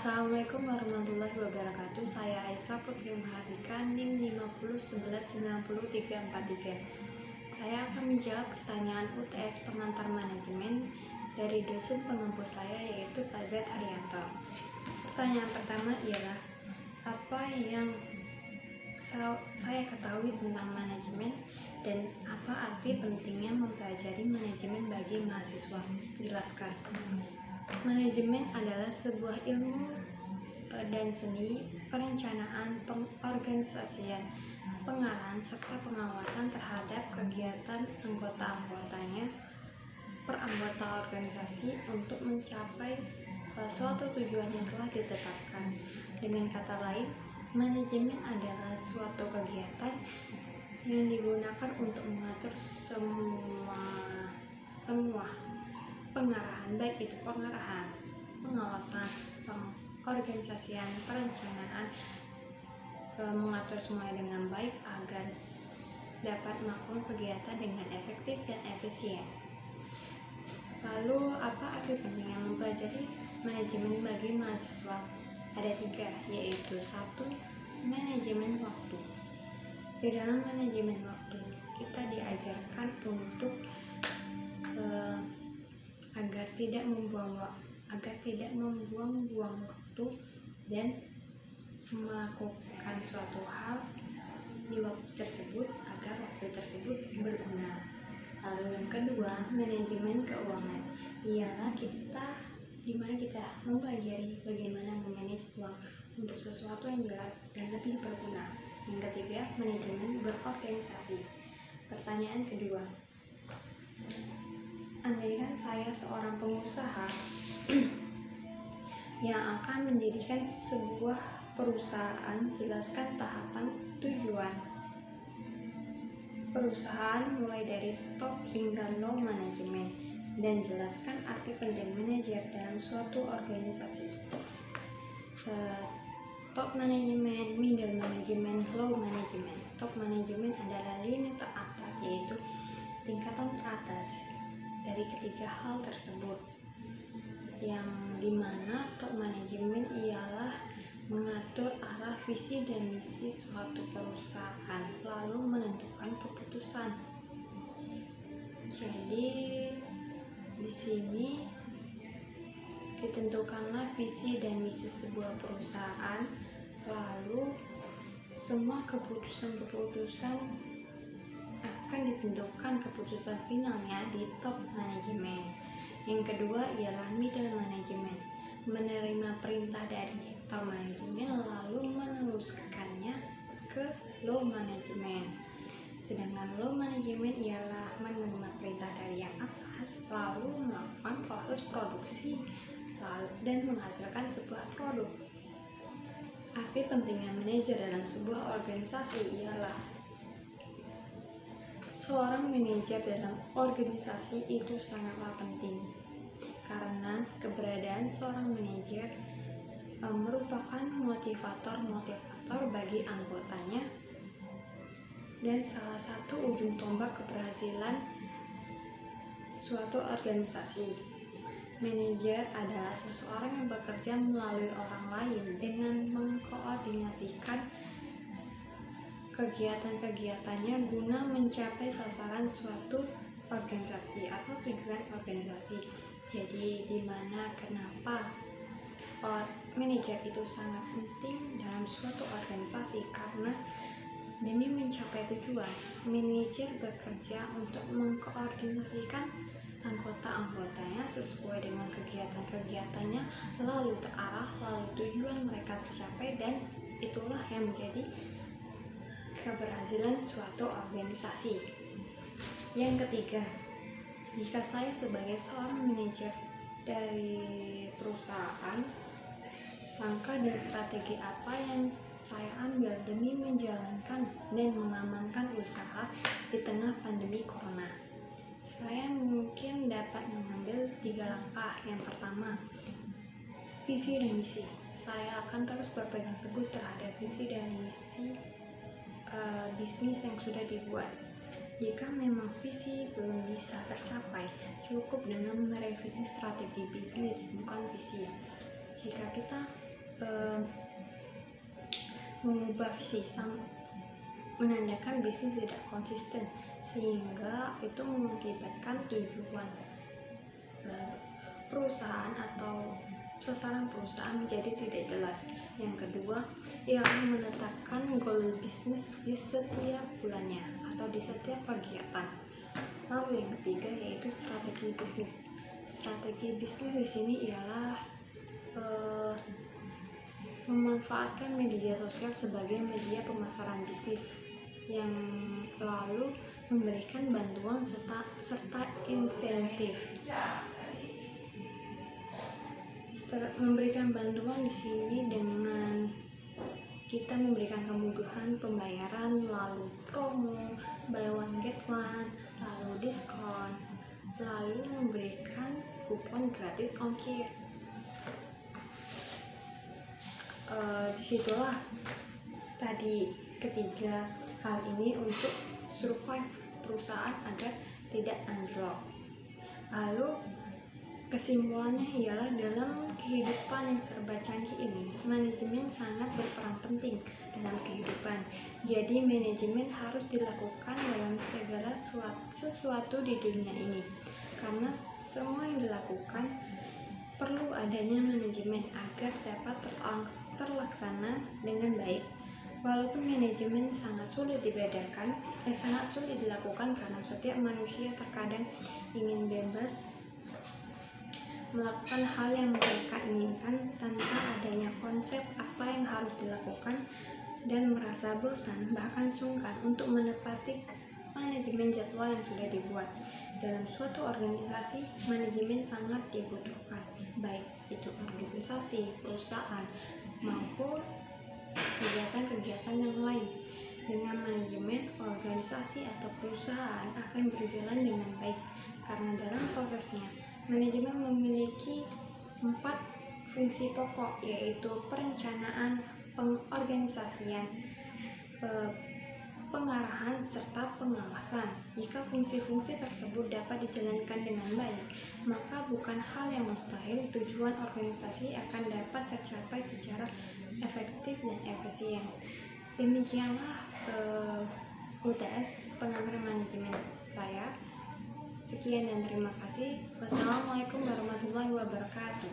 Assalamualaikum warahmatullahi wabarakatuh. Saya Aisyah Putri Mahardika, NIM 5011903343. Saya akan menjawab pertanyaan UTS pengantar manajemen dari dosen pengempu saya, yaitu Pak Z Arianto. Pertanyaan pertama ialah, apa yang saya ketahui tentang manajemen dan apa arti pentingnya mempelajari manajemen bagi mahasiswa? Jelaskan. Manajemen adalah sebuah ilmu dan seni perencanaan, pengorganisasian, pengarahan, serta pengawasan terhadap kegiatan anggota-anggotanya per anggota organisasi untuk mencapai suatu tujuan yang telah ditetapkan. Dengan kata lain, manajemen adalah suatu kegiatan yang digunakan untuk mengatur semua pengarahan, baik itu pengarahan, pengawasan, pengorganisasian, perencanaan, mengatur semuanya dengan baik agar dapat melakukan kegiatan dengan efektif dan efisien. Lalu, apa arti pentingnya mempelajari manajemen bagi mahasiswa? Ada 3, yaitu 1. Manajemen waktu. Di dalam manajemen waktu, kita diajarkan untuk agar tidak membuang-buang waktu dan melakukan suatu hal di waktu tersebut agar waktu tersebut berguna. Lalu yang kedua, manajemen keuangan, ialah dimana kita mempelajari bagaimana memanage uang untuk sesuatu yang jelas dan lebih berguna. Yang ketiga, manajemen berorganisasi. Pertanyaan kedua, andaikan saya seorang pengusaha yang akan mendirikan sebuah perusahaan, jelaskan tahapan tujuan perusahaan mulai dari top hingga low manajemen, dan jelaskan arti penting manajer dalam suatu organisasi. Top manajemen, middle manajemen, low manajemen. Top manajemen adalah lini teratas, yaitu tingkatan teratas dari ketiga hal tersebut, yang dimana top manajemen ialah mengatur arah visi dan misi suatu perusahaan, lalu menentukan keputusan. Jadi di sini ditentukanlah visi dan misi sebuah perusahaan, lalu semua keputusan akan ditentukan keputusan finalnya di top manajemen. Yang kedua ialah middle manajemen, menerima perintah dari top manajemen lalu meneruskannya ke low manajemen. Sedangkan low manajemen ialah menerima perintah dari yang atas lalu melakukan proses produksi dan menghasilkan sebuah produk. Arti pentingnya manajer dalam sebuah organisasi ialah seorang manajer dalam organisasi itu sangatlah penting, karena keberadaan seorang manajer merupakan motivator bagi anggotanya dan salah satu ujung tombak keberhasilan suatu organisasi. Manajer adalah seseorang yang bekerja melalui orang lain dengan mengkoordinasikan kegiatan-kegiatannya guna mencapai sasaran suatu organisasi atau tujuan organisasi. Jadi kenapa manajer itu sangat penting dalam suatu organisasi? Karena demi mencapai tujuan, manajer bekerja untuk mengkoordinasikan anggota-anggotanya sesuai dengan kegiatan-kegiatannya, lalu terarah, lalu tujuan mereka tercapai, dan itulah yang menjadi keberhasilan suatu organisasi. Yang ketiga, jika saya sebagai seorang manajer dari perusahaan, langkah dan strategi apa yang saya ambil demi menjalankan dan mengamankan usaha di tengah pandemi corona? Saya mungkin dapat mengambil 3 langkah. Yang pertama, visi dan misi. Saya akan terus berpegang teguh terhadap visi dan misi bisnis yang sudah dibuat. Jika memang visi belum bisa tercapai, cukup dengan merevisi strategi bisnis, bukan visi. Jika kita eh, mengubah visi, menandakan bisnis tidak konsisten, sehingga itu mengakibatkan tujuan perusahaan atau sasaran perusahaan menjadi tidak jelas. Yang kedua, ialah menetapkan goal bisnis di setiap bulannya atau di setiap kegiatan. Lalu yang ketiga yaitu strategi bisnis. Strategi bisnis di sini ialah memanfaatkan media sosial sebagai media pemasaran bisnis, yang lalu memberikan bantuan serta insentif. Memberikan bantuan di sini dengan kita memberikan kemudahan pembayaran, lalu promo, buy one get one, lalu diskon, lalu memberikan kupon gratis ongkir. Disitulah tadi ketiga hal ini untuk survive perusahaan agar tidak anjlok. Lalu kesimpulannya ialah dalam kehidupan yang serba canggih ini, manajemen sangat berperan penting dalam kehidupan. Jadi manajemen harus dilakukan dalam segala sesuatu di dunia ini, karena semua yang dilakukan perlu adanya manajemen agar dapat terlaksana dengan baik. Walaupun manajemen sangat sulit dilakukan karena setiap manusia terkadang ingin bebas melakukan hal yang mereka inginkan tanpa adanya konsep apa yang harus dilakukan, dan merasa bosan bahkan sungkan untuk menepati manajemen jadwal yang sudah dibuat. Dalam suatu organisasi, manajemen sangat dibutuhkan, baik itu organisasi, perusahaan, maupun kegiatan-kegiatan yang lain. Dengan manajemen, organisasi atau perusahaan akan berjalan dengan baik, karena dalam prosesnya manajemen memiliki 4 fungsi pokok, yaitu perencanaan, pengorganisasian, pengarahan, serta pengawasan. Jika fungsi-fungsi tersebut dapat dijalankan dengan baik, maka bukan hal yang mustahil tujuan organisasi akan dapat tercapai secara efektif dan efisien. Demikianlah UTS pengantar manajemen saya. Sekian dan terima kasih. Wassalamualaikum warahmatullahi wabarakatuh.